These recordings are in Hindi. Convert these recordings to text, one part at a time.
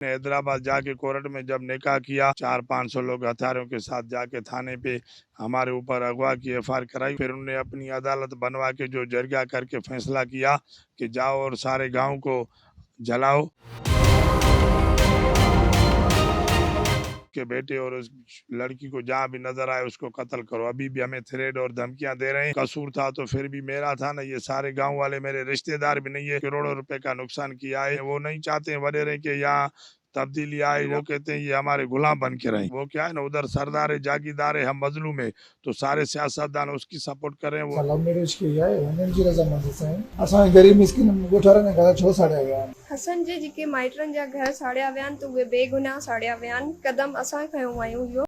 हैदराबाद जाके कोर्ट में जब निकाह किया, 400-500 लोग हथियारों के साथ जाके थाने पे हमारे ऊपर अगवा की एफआईआर कराई। फिर उन्होंने अपनी अदालत बनवा के जो जरिया करके फैसला किया कि जाओ और सारे गांव को जलाओ के बेटे और उस लड़की को जहाँ भी नजर आए उसको कत्ल करो। अभी भी हमें थ्रेड और धमकियां दे रहे हैं। कसूर था तो फिर भी मेरा था ना, ये सारे गांव वाले मेरे रिश्तेदार भी नहीं है। करोड़ों रुपए का नुकसान किया है। वो नहीं चाहते वडेरे के यहाँ तब्दीली आए। वो कहते हैं ये हमारे गुलाम बन के रहे। वो क्या है ना, उधर सरदार है, जागीरदार है, हम मजलूम है, तो सारे सियासतदान उसकी सपोर्ट कर रहे हैं। वो लव मैरेज किया है, हुननि जी रज़ामंदी सां असां गरीब मिस्किन ॻोठारनि जा घर छो साड़िया विया आहिनि। हसन जे जेके माइटनि जा घर साड़िया विया आहिनि त उहे बेगुनाह साड़िया विया आहिनि। क़दम असां खयो आहियूं इहो।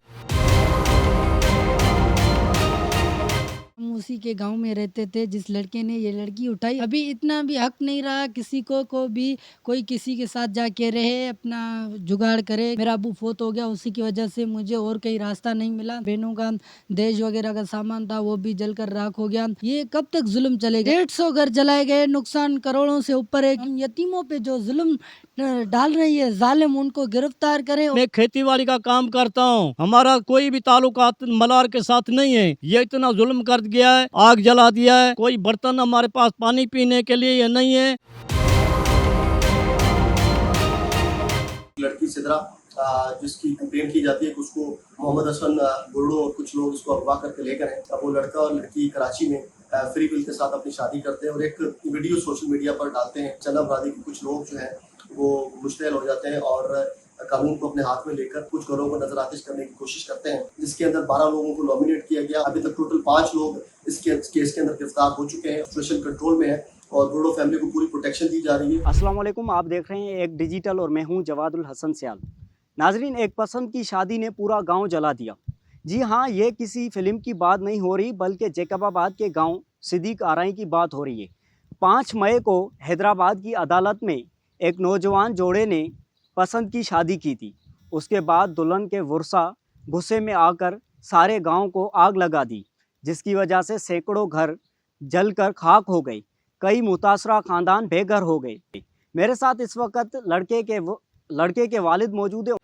हम उसी के गांव में रहते थे। जिस लड़के ने ये लड़की उठाई, अभी इतना भी हक नहीं रहा किसी को भी कोई किसी के साथ जाके रहे, अपना जुगाड़ करे। मेरा अबू फोत हो गया, उसी की वजह से मुझे और कहीं रास्ता नहीं मिला। बहनों का दहेज वगैरह का सामान था वो भी जलकर राख हो गया। ये कब तक जुल्म चलेगा? 150 घर जलाए गए, नुकसान करोड़ों से ऊपर है। हम यतीमों पे जो जुल्म डाल रही है जालिम, उनको गिरफ्तार करे। मैं खेती बाड़ी का काम करता हूँ, हमारा कोई भी ताल्लुकात मलार के साथ नहीं है। ये इतना जुल्म कर गया है, आग जला दिया है। कोई बर्तन हमारे पास पानी पीने के लिए ये नहीं है। लड़की सिदरा जिसकी कंप्लेन की जाती है कि उसको मोहम्मद हसन बुर्डो और कुछ लोग उसको अगवा करके ले गए। अब वो लड़का और लड़की कराची में फ्री विल के साथ अपनी शादी करते हैं और एक वीडियो सोशल मीडिया पर डालते हैं। चंद अपराधी के कुछ लोग जो हैं वो मुश्तैल हो जाते हैं और कानून को अपने हाथ में लेकर कुछ घरों को नजरआतिश करने की कोशिश करते हैं, जिसके अंदर 12 लोगों को नॉमिनेट किया गया। अभी तक टोटल 5 लोग इस केस के अंदर गिरफ्तार हो चुके हैं। सिचुएशन कंट्रोल में है और बुर्डो फैमिली को पूरी प्रोटेक्शन दी जा रही है। अस्सलाम वालेकुम, आप देख रहे हैं एक डिजिटल और मैं हूं जवादुल हसन सियाल। नाजरीन, एक पसंद की शादी ने पूरा गांव जला दिया। जी हाँ, ये किसी फिल्म की बात नहीं हो रही बल्कि जैकबाबाद के गांव सिद्दीक आरई की बात हो रही है। 5 मई को हैदराबाद की अदालत में एक नौजवान जोड़े ने पसंद की शादी की थी। उसके बाद दुल्हन के वर्षा गुस्से में आकर सारे गांव को आग लगा दी, जिसकी वजह से सैकड़ों घर जलकर खाक हो गए। कई मुतासरा खानदान बेघर हो गए। मेरे साथ इस वक्त लड़के के वालिद मौजूद है।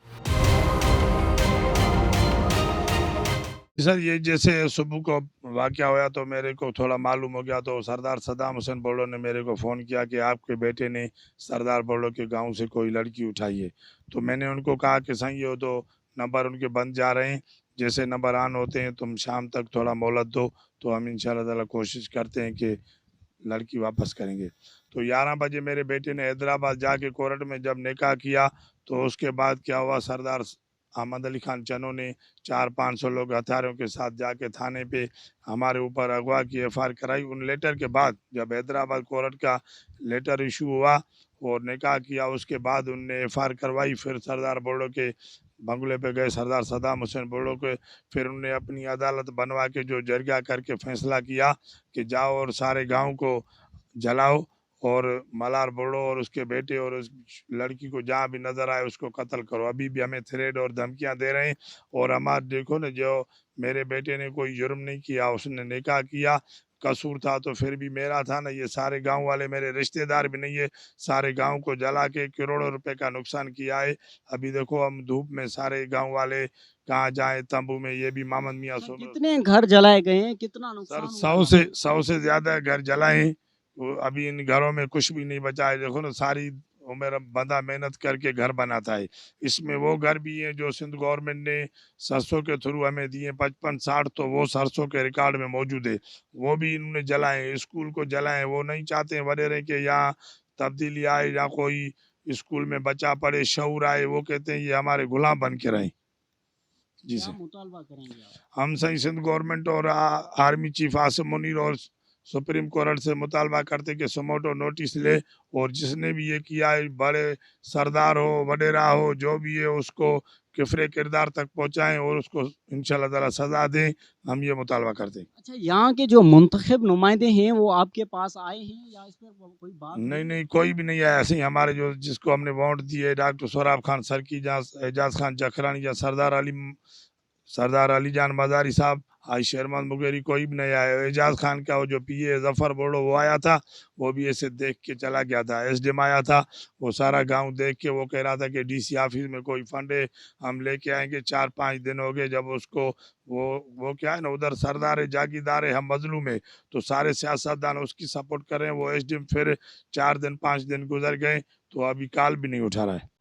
सर, ये जैसे सुबह को वाकया हुआ तो मेरे को थोड़ा मालूम हो गया, तो सरदार सदाम हुसैन बोड़ो ने मेरे को फ़ोन किया कि आपके बेटे ने सरदार बोड़ो के गांव से कोई लड़की उठाई है। तो मैंने उनको कहा कि सही हो तो नंबर उनके बंद जा रहे हैं, जैसे नंबर ऑन होते हैं तुम शाम तक थोड़ा मोहलत दो, तो हम इंशाल्लाह ताला कोशिश करते हैं कि लड़की वापस करेंगे। तो 11 बजे मेरे बेटे ने हैदराबाद जाके कोर्ट में जब निकाह किया, तो उसके बाद क्या हुआ, सरदार अहमद अली खान चनो ने 400-500 लोग हथियारों के साथ जाके थाने पे हमारे ऊपर अगवा की एफआईआर कराई। उन लेटर के बाद जब हैदराबाद कोर्ट का लेटर इशू हुआ और निकाह किया, उसके बाद उनने एफआईआर करवाई। फिर सरदार बोड़ो के बंगले पे गए, सरदार सदाम हुसैन बोड़ो के। फिर उन्होंने अपनी अदालत बनवा के जो जरिया करके फैसला किया कि जाओ और सारे गांव को जलाओ और मलार बोड़ो और उसके बेटे और उस लड़की को जहाँ भी नजर आए उसको कत्ल करो। अभी भी हमें थ्रेड और धमकियां दे रहे हैं। और हमारे देखो ना, जो मेरे बेटे ने कोई जुर्म नहीं किया, उसने निकाह किया, कसूर था तो फिर भी मेरा था ना, ये सारे गांव वाले मेरे रिश्तेदार भी नहीं है, सारे गांव को जला के करोड़ों रुपए का नुकसान किया है। अभी देखो हम धूप में सारे गांव वाले कहाँ जाए, तंबू में। ये भी मोहम्मद मियाँ कितने घर जलाए गए हैं, कितना नुकसान सर, 100 से ज्यादा घर जलाए हैं। अभी इन घरों में कुछ भी नहीं बचा है। देखो ना, सारी उम्र बंदा मेहनत करके घर बनाता है। इसमें वो घर भी है जो सिंध गवर्नमेंट ने सरसों के थ्रू हमें दिए 55-60, तो वो सरसों के रिकॉर्ड में मौजूद है, वो भी इन्होंने जलाए। स्कूल को जलाए। वो नहीं चाहते वडेरे के यहाँ तब्दीली आए या कोई स्कूल में बच्चा पढ़े, शऊर आए। वो कहते हैं ये हमारे गुलाम बन के रहे। जी सर, मुतालबा करेंगे आप? हम सही सिंध गवर्नमेंट और आर्मी चीफ आसिम मुनीर और सुप्रीम कोर्ट से मुतालबा करते कि सुमोटो नोटिस ले और जिसने भी ये किया है, बड़े सरदार हो वडेरा हो जो भी है, उसको किफरे किरदार तक पहुंचाएं और उसको इंशाल्लाह ताला सजा दें। हम ये मुतालबा करते हैं। अच्छा, यहाँ के जो मुंतखब नुमाइंदे हैं वो आपके पास आए हैं या इस पर कोई बात? नहीं, कोई भी नहीं आया। ऐसे ही हमारे जो जिसको हमने वोट दिए, डॉक्टर सोराब खान सर की, एजाज खान जखरानी या सरदार अली सरदार अली जान मज़ारी साहब, आज शेरमन मुगेरी कोई भी नहीं आया। एजाज खान का वो जो पीए जफर बोलो वो आया था, वो भी ऐसे देख के चला गया था। एसडीएम आया था, वो सारा गांव देख के वो कह रहा था कि डीसी ऑफिस में कोई फंड है, हम लेके आएंगे। 4-5 दिन हो गए जब उसको वो क्या है ना, उधर सरदार है, जागीरदार है, हम मजलूम है, तो सारे सियासतदान उसकी सपोर्ट कर रहे हैं। वो एसडीएम फिर 4 दिन 5 दिन गुजर गए तो अभी कॉल भी नहीं उठा रहा है।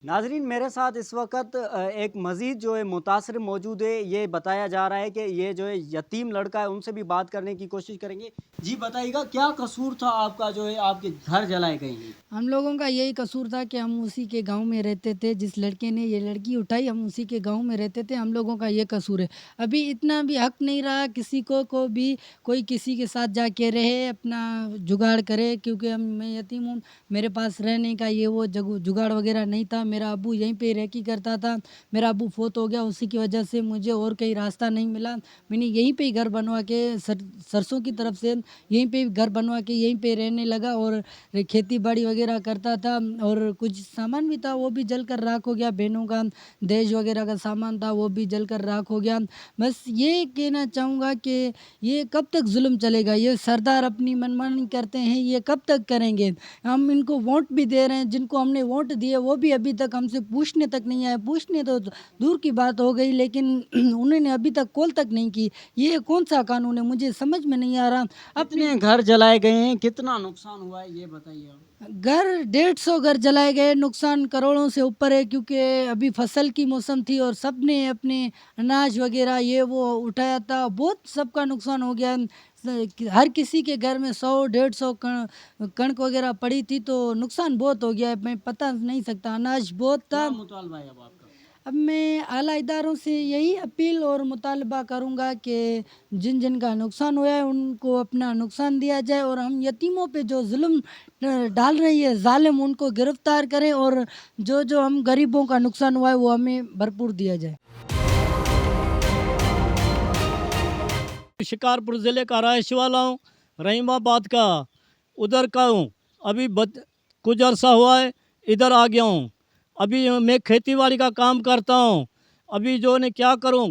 नाजरीन, मेरे साथ इस वक्त एक मज़ीद जो है मुतासर मौजूद है। ये बताया जा रहा है कि ये जो है यतीम लड़का है, उनसे भी बात करने की कोशिश करेंगे। जी बताइएगा, क्या कसूर था आपका जो है आपके घर जलाए गए हैं? हम लोगों का यही कसूर था कि हम उसी के गांव में रहते थे, जिस लड़के ने ये लड़की उठाई हम उसी के गांव में रहते थे। हम लोगों का ये कसूर है। अभी इतना भी हक नहीं रहा किसी को भी कोई किसी के साथ जाके रहे, अपना जुगाड़ करे, क्योंकि मैं यतीम हूँ, मेरे पास रहने का ये वो जुगाड़ वगैरह नहीं था। मेरा अब्बू यहीं पे रह की करता था, मेरा अब्बू फोत हो गया, उसी की वजह से मुझे और कहीं रास्ता नहीं मिला। मैंने यहीं पे ही घर बनवा के सरसों की तरफ से यहीं पे घर बनवा के यहीं पे रहने लगा और खेती बाड़ी वगैरह करता था। और कुछ सामान भी था वो भी जल कर राख हो गया, बहनों का दहेज वगैरह का सामान था वो भी जल कर राख हो गया। बस ये कहना चाहूँगा कि ये कब तक जुल्म चलेगा? ये सरदार अपनी मनमानी करते हैं, ये कब तक करेंगे? हम इनको वोट भी दे रहे हैं, जिनको हमने वोट दिए वो भी अभी तक हमसे पूछने तक नहीं आए। पूछने तो दूर की बात हो गई, लेकिन उन्होंने अभी तक कॉल तक नहीं की। ये कौन सा कानून है, मुझे समझ में नहीं आ रहा। अपने घर जलाए गए हैं, कितना नुकसान हुआ है ये बताइए आप। घर 150 घर जलाए गए, नुकसान करोड़ों से ऊपर है, क्योंकि अभी फसल की मौसम थी और सब ने अपने अनाज वगैरह ये वो उठाया था। बहुत सबका नुकसान हो गया। हर किसी के घर में 100-150 कणक वगैरह पड़ी थी, तो नुकसान बहुत हो गया है। मैं पता नहीं सकता, अनाज बहुत था। क्या मुतालबा है अब आपका? अब मैं आला इदारों से यही अपील और मुतालबा करूंगा कि जिन जिन का नुकसान हुआ है उनको अपना नुकसान दिया जाए, और हम यतीमों पे जो जुल्म डाल रही है जालिम, उनको गिरफ्तार करें, और जो जो हम गरीबों का नुकसान हुआ है वो हमें भरपूर दिया जाए। शिकारपुर ज़िले का रहायशी वाला हूँ, रहीमाबाद का उधर का हूँ। अभी कुछ अर्सा हुआ है इधर आ गया हूँ। अभी मैं खेती बाड़ी का काम करता हूँ। अभी जो ने क्या करूँ,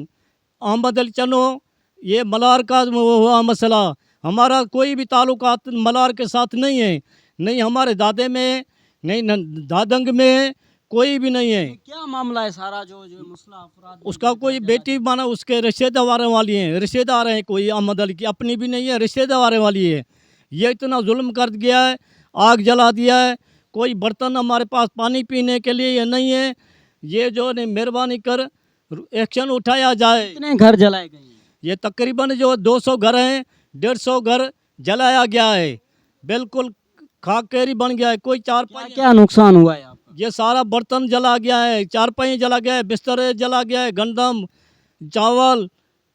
अहमद अली चनो, ये मलार का वो हुआ मसला। हमारा कोई भी ताल्लुकात मलार के साथ नहीं है, नहीं हमारे दादे में, नहीं दादंग में, कोई भी नहीं है। क्या मामला है सारा जो मसला अफराद उसका कोई बेटी माना उसके रिश्तेदार वाली हैं, रिश्तेदार हैं, कोई अहमद अली की अपनी भी नहीं है, रिश्तेदार वाली है। ये इतना जुल्म कर गया है, आग जला दिया है। कोई बर्तन हमारे पास पानी पीने के लिए ये नहीं है। ये जो ने मेहरबानी कर एक्शन उठाया जाए। कितने घर जलाए गए हैं? ये तकरीबन जो 200 घर हैं, 150 घर जलाया गया है, बिल्कुल खाकेरी बन गया है। कोई क्या नुकसान हुआ है आपका? ये सारा बर्तन जला गया है, चारपाई जला गया है, बिस्तर जला गया है, गंदम चावल,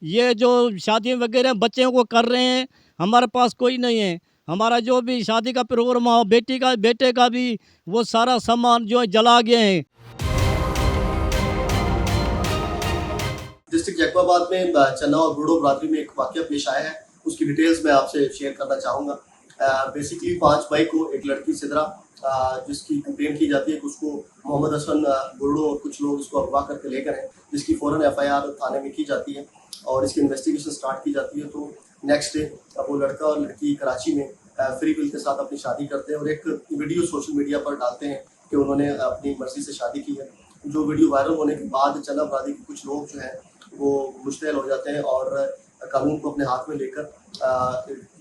ये जो शादी वगैरह बच्चों को कर रहे हैं, हमारे पास कोई नहीं है। हमारा जो भी शादी का प्रोग्राम हो, बेटे का भी, वो सारा सामान जो है जला गए हैं। डिस्ट्रिक्ट जैकबाबाद में चन्ना और बुर्डो बरादरी में एक वाकया पेश आया है, उसकी डिटेल्स मैं आपसे शेयर करना चाहूँगा। बेसिकली 5 मई को एक लड़की सिदरा जिसकी कंप्लेंट की जाती है कि उसको मोहम्मद हसन बुर्डो और कुछ लोग उसको अगवा करके लेकर हैं, जिसकी फ़ौरन FIR थाने में की जाती है और इसकी इन्वेस्टिगेशन स्टार्ट की जाती है। तो नेक्स्ट डे वो लड़का और लड़की कराची में फ्री विल के साथ अपनी शादी करते हैं और एक वीडियो सोशल मीडिया पर डालते हैं कि उन्होंने अपनी मर्जी से शादी की है। जो वीडियो वायरल होने के बाद चन्ना बरादरी के कुछ लोग जो हैं वो मुश्तैल हो जाते हैं और कानून को अपने हाथ में लेकर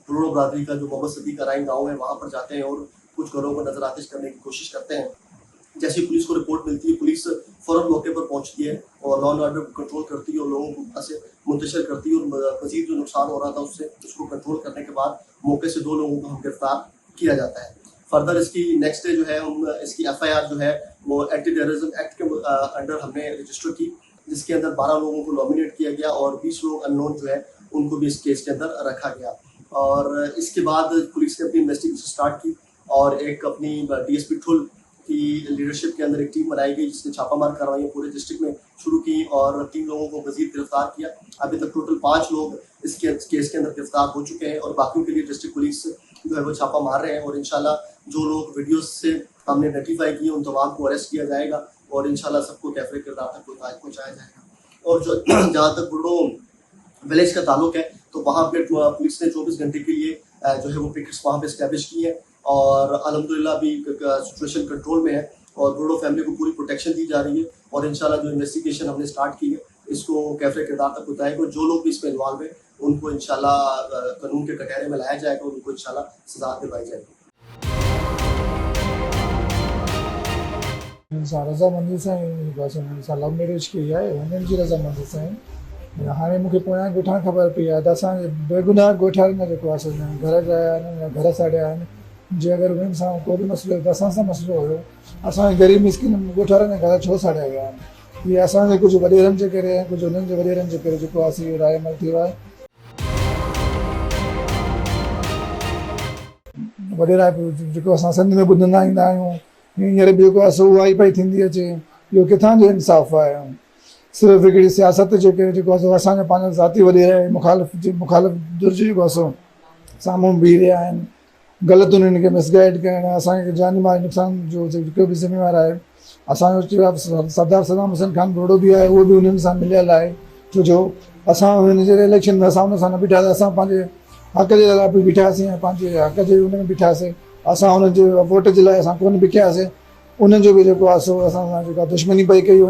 बुर्डो बरादरी का जो मोहम्मद सदीक कराइन गाँव है वहाँ पर जाते हैं और कुछ घरों को नजर आतिश करने की कोशिश करते हैं। जैसे ही पुलिस को रिपोर्ट मिलती है, पुलिस फौरन मौके पर पहुंचती है और लॉ एंड ऑर्डर को कंट्रोल करती है और लोगों को वहाँ से मुंतशिर करती है और मजीद जो नुकसान हो रहा था उसको कंट्रोल करने के बाद मौके से 2 लोगों को हम गिरफ्तार किया जाता है। फर्दर इसकी नेक्स्ट डे जो है हम इसकी FIR जो है वो एंटी टेररिज्म एक्ट के अंडर हमने रजिस्टर की, जिसके अंदर 12 लोगों को नॉमिनेट किया गया और 20 लोग अननोन जो है उनको भी इस केस के अंदर रखा गया। और इसके बाद पुलिस ने अपनी इन्वेस्टिगेशन स्टार्ट की और एक अपनी DSP ठुल की लीडरशिप के अंदर एक टीम बनाई गई जिसने छापामार कार्रवाइयाँ पूरे डिस्ट्रिक्ट में शुरू की और 3 लोगों को मजीद गिरफ्तार किया। अभी तक टोटल 5 लोग इस केस के अंदर गिरफ्तार हो चुके हैं और बाकियों के लिए डिस्ट्रिक्ट पुलिस जो है वो छापा मार रहे हैं और इंशाल्लाह जो लोग वीडियोस से हमने नोटिफाई किए उन तमाम को अरेस्ट किया जाएगा और इंशाल्लाह सबको कैफरे किरदार तक पहुँचाया जाएगा। और जो जहाँ तक बुर्डो विलेज का ताल्लुक है तो वहाँ पे पुलिस ने 24 घंटे के लिए जो है वो पिकेट्स वहाँ पे इस्टेब्लिश की है और अल्हम्दुलिल्लाह अभी सिचुएशन कंट्रोल में है और बुर्डो फैमिली को पूरी प्रोटेक्शन दी जा रही है और इंशाल्लाह जो इन्वेस्टिगेशन हमने स्टार्ट की है इसको कैफरे किरदार तक पहुँचाएगा। जो लोग भी इसमें इन्वॉल्व है उनको इंशाल्लाह कानून के कटहरे में लाया जाएगा और उनको इंशाल्लाह सजा दिलवाई जाएगी। रज़ामंदी सां बसि हुननि सां लव मैरिज कई आहे, हुननि जी रज़ामंदी सां हाणे मूंखे पोयां ॻोठां ख़बर पई आहे त असांजे बेगुनाह ॻोठाणनि जेको आहे हुननि घर जा आहिनि या घर साड़िया आहिनि, जे अगरि उन्हनि सां को बि मसइलो त असां सां मसइलो हुयो, असांजे ग़रीब मिस्किन ॻोठाणनि जा घर छो साड़िया विया आहिनि। इहे असांजे कुझु वॾेरनि जे करे ऐं कुझु हुननि जे वॾेरनि जे करे जेको आहे रायमल थियो आहे। वॾेरा जेको असां सिंध में ॿुधंदा ईंदा आहियूं, हींअर बि जेको आहे सो उहा ई पई थींदी अचे, इहो किथां जो इंसाफ़ु आहे। सिर्फ़ु हिकिड़ी सियासत जे करे जेको आहे सो असांजा पंहिंजा ज़ाती वॾेरा मुखालिफ़ दुर्ज जेको आहे सो साम्हूं बीह रहिया आहिनि, ग़लति उन्हनि खे मिसगाइड करणु, असांखे जानी माली नुक़सान जो जेको बि ज़िम्मेवार आहे असांजो सरदार सदाम हुसैन खान बुर्डो बि आहे, उहो बि उन्हनि सां मिलियल आहे। छो असां हुन जे इलेक्शन में असां हुन सां न बीठासीं, असां पंहिंजे हक़ जे लाइ बि बीठासीं ऐं पंहिंजे हक़ जे हुन में बीठासीं, असां हुननि जे वोट जे लाइ असां कोन बिखियासीं, उन्हनि जो बि जेको आहे सो असां सां जेका दुश्मनी पई कई।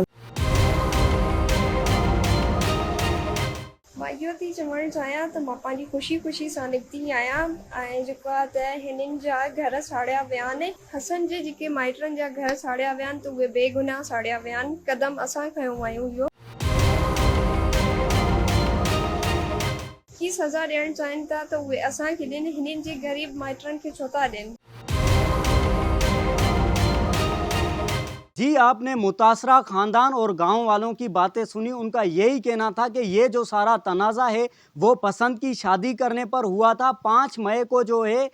मां इहो थी चवणु चाहियां त मां पंहिंजी ख़ुशी सां निकिती आहियां ऐं जेको आहे त हिननि जा घर साड़िया विया आहिनि, हसन जे जेके माइटनि जा घर साड़िया विया आहिनि त उहे बेगुनाह साड़िया विया आहिनि। क़दम असां खयो आहियूं इहो की सज़ा ॾियणु चाहिनि था त उहे असांखे ॾियनि, हिननि जे ग़रीब माइटनि खे छो था ॾियनि। जी, आपने मुतासरा ख़ानदान और गांव वालों की बातें सुनी। उनका यही कहना था कि ये जो सारा तनाज़ा है वो पसंद की शादी करने पर हुआ था। 5 मई को जो है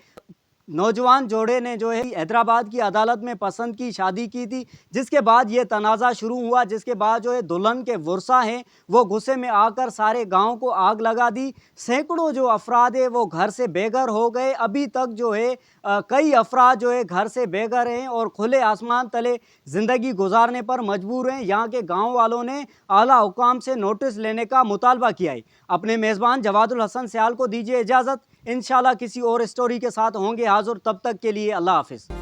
नौजवान जोड़े ने जो है हैदराबाद की अदालत में पसंद की शादी की थी, जिसके बाद ये तनाज़ा शुरू हुआ, जिसके बाद जो है दुल्हन के वर्षा हैं वो गुस्से में आकर सारे गांव को आग लगा दी। सैकड़ों जो अफराद है वो घर से बेघर हो गए। अभी तक जो है कई अफराद जो है घर से बेघर हैं और खुले आसमान तले ज़िंदगी गुजारने पर मजबूर हैं। यहाँ के गाँव वालों ने आला हुकाम से नोटिस लेने का मुतालबा किया है। अपने मेज़बान जवादुल हसन सियाल को दीजिए इजाज़त। इंशाल्लाह किसी और स्टोरी के साथ होंगे हाज़िर, तब तक के लिए अल्लाह हाफ़िज़।